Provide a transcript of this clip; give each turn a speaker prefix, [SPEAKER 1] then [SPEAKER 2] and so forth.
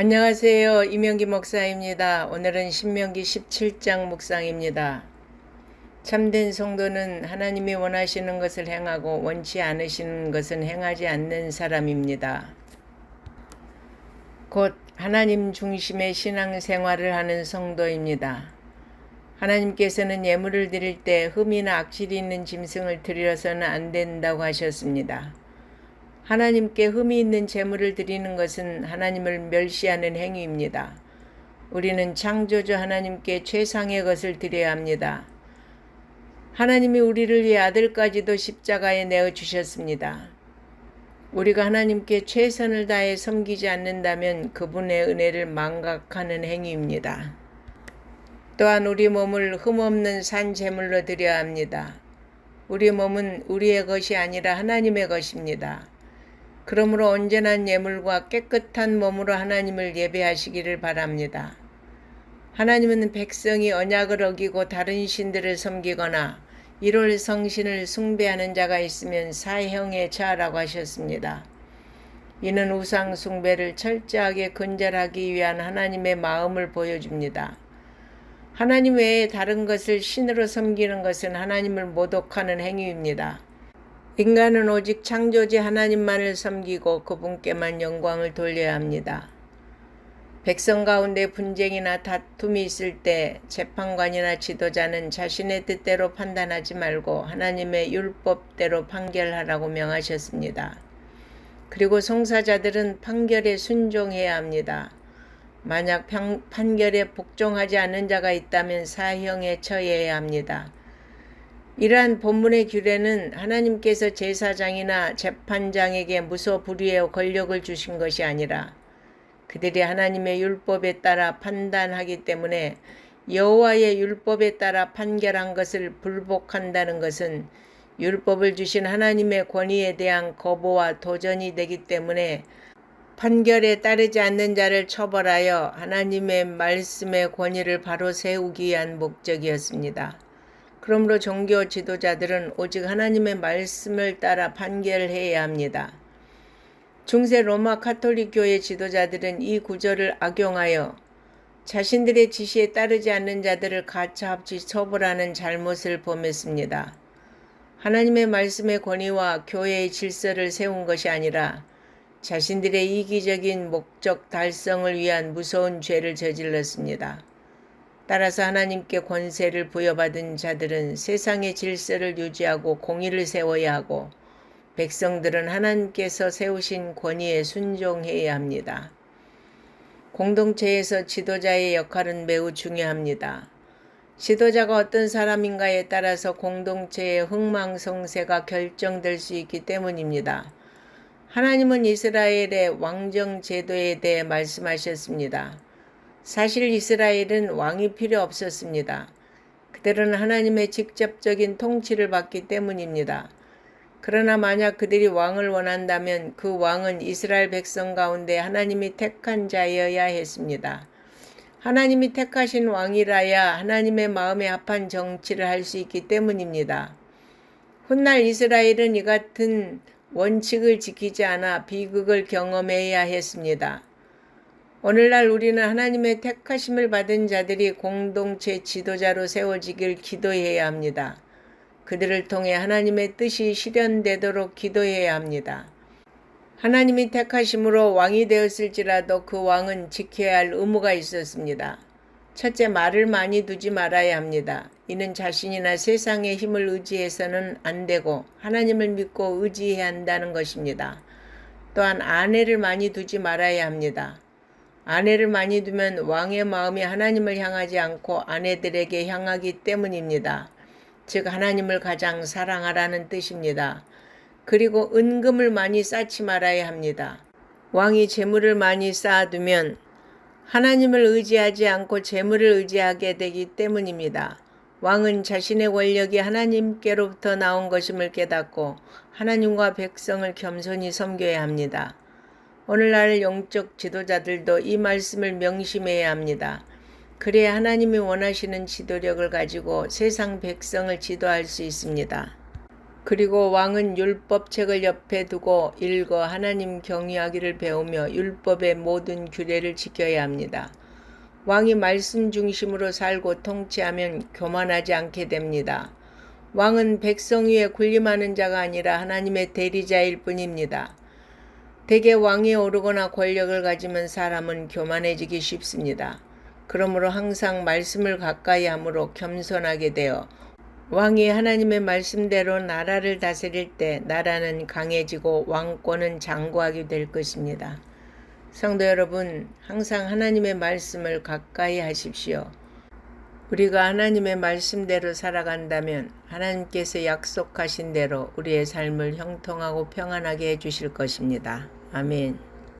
[SPEAKER 1] 안녕하세요. 이명기 목사입니다. 오늘은 신명기 17장 묵상입니다. 참된 성도는 하나님이 원하시는 것을 행하고 원치 않으시는 것은 행하지 않는 사람입니다. 곧 하나님 중심의 신앙생활을 하는 성도입니다. 하나님께서는 예물을 드릴 때 흠이나 악질이 있는 짐승을 드려서는 안 된다고 하셨습니다. 하나님께 흠이 있는 제물을 드리는 것은 하나님을 멸시하는 행위입니다. 우리는 창조주 하나님께 최상의 것을 드려야 합니다. 하나님이 우리를 위해 아들까지도 십자가에 내어주셨습니다. 우리가 하나님께 최선을 다해 섬기지 않는다면 그분의 은혜를 망각하는 행위입니다. 또한 우리 몸을 흠없는 산 제물로 드려야 합니다. 우리 몸은 우리의 것이 아니라 하나님의 것입니다. 그러므로 온전한 예물과 깨끗한 몸으로 하나님을 예배하시기를 바랍니다. 하나님은 백성이 언약을 어기고 다른 신들을 섬기거나 일월 성신을 숭배하는 자가 있으면 사형에 처하라고 하셨습니다. 이는 우상 숭배를 철저하게 근절하기 위한 하나님의 마음을 보여줍니다. 하나님 외에 다른 것을 신으로 섬기는 것은 하나님을 모독하는 행위입니다. 인간은 오직 창조주 하나님만을 섬기고 그분께만 영광을 돌려야 합니다. 백성 가운데 분쟁이나 다툼이 있을 때 재판관이나 지도자는 자신의 뜻대로 판단하지 말고 하나님의 율법대로 판결하라고 명하셨습니다. 그리고 송사자들은 판결에 순종해야 합니다. 만약 판결에 복종하지 않는 자가 있다면 사형에 처해야 합니다. 이러한 본문의 규례는 하나님께서 제사장이나 재판장에게 무소불위의 권력을 주신 것이 아니라 그들이 하나님의 율법에 따라 판단하기 때문에 여호와의 율법에 따라 판결한 것을 불복한다는 것은 율법을 주신 하나님의 권위에 대한 거부와 도전이 되기 때문에 판결에 따르지 않는 자를 처벌하여 하나님의 말씀의 권위를 바로 세우기 위한 목적이었습니다. 그러므로 종교 지도자들은 오직 하나님의 말씀을 따라 판결해야 합니다. 중세 로마 카톨릭 교회 지도자들은 이 구절을 악용하여 자신들의 지시에 따르지 않는 자들을 가차없이 처벌하는 잘못을 범했습니다. 하나님의 말씀의 권위와 교회의 질서를 세운 것이 아니라 자신들의 이기적인 목적 달성을 위한 무서운 죄를 저질렀습니다. 따라서 하나님께 권세를 부여받은 자들은 세상의 질서를 유지하고 공의를 세워야 하고 백성들은 하나님께서 세우신 권위에 순종해야 합니다. 공동체에서 지도자의 역할은 매우 중요합니다. 지도자가 어떤 사람인가에 따라서 공동체의 흥망성쇠가 결정될 수 있기 때문입니다. 하나님은 이스라엘의 왕정 제도에 대해 말씀하셨습니다. 사실 이스라엘은 왕이 필요 없었습니다. 그들은 하나님의 직접적인 통치를 받기 때문입니다. 그러나 만약 그들이 왕을 원한다면 그 왕은 이스라엘 백성 가운데 하나님이 택한 자여야 했습니다. 하나님이 택하신 왕이라야 하나님의 마음에 합한 정치를 할 수 있기 때문입니다. 훗날 이스라엘은 이 같은 원칙을 지키지 않아 비극을 경험해야 했습니다. 오늘날 우리는 하나님의 택하심을 받은 자들이 공동체 지도자로 세워지길 기도해야 합니다. 그들을 통해 하나님의 뜻이 실현되도록 기도해야 합니다. 하나님이 택하심으로 왕이 되었을지라도 그 왕은 지켜야 할 의무가 있었습니다. 첫째, 말을 많이 두지 말아야 합니다. 이는 자신이나 세상의 힘을 의지해서는 안 되고 하나님을 믿고 의지해야 한다는 것입니다. 또한 아내를 많이 두지 말아야 합니다. 아내를 많이 두면 왕의 마음이 하나님을 향하지 않고 아내들에게 향하기 때문입니다. 즉 하나님을 가장 사랑하라는 뜻입니다. 그리고 은금을 많이 쌓지 말아야 합니다. 왕이 재물을 많이 쌓아두면 하나님을 의지하지 않고 재물을 의지하게 되기 때문입니다. 왕은 자신의 권력이 하나님께로부터 나온 것임을 깨닫고 하나님과 백성을 겸손히 섬겨야 합니다. 오늘날 영적 지도자들도 이 말씀을 명심해야 합니다. 그래야 하나님이 원하시는 지도력을 가지고 세상 백성을 지도할 수 있습니다. 그리고 왕은 율법책을 옆에 두고 읽어 하나님 경외하기를 배우며 율법의 모든 규례를 지켜야 합니다. 왕이 말씀 중심으로 살고 통치하면 교만하지 않게 됩니다. 왕은 백성 위에 군림하는 자가 아니라 하나님의 대리자일 뿐입니다. 대개 왕위에 오르거나 권력을 가지면 사람은 교만해지기 쉽습니다. 그러므로 항상 말씀을 가까이 함으로 겸손하게 되어 왕이 하나님의 말씀대로 나라를 다스릴 때 나라는 강해지고 왕권은 장구하게 될 것입니다. 성도 여러분, 항상 하나님의 말씀을 가까이 하십시오. 우리가 하나님의 말씀대로 살아간다면 하나님께서 약속하신 대로 우리의 삶을 형통하고 평안하게 해주실 것입니다. 아멘.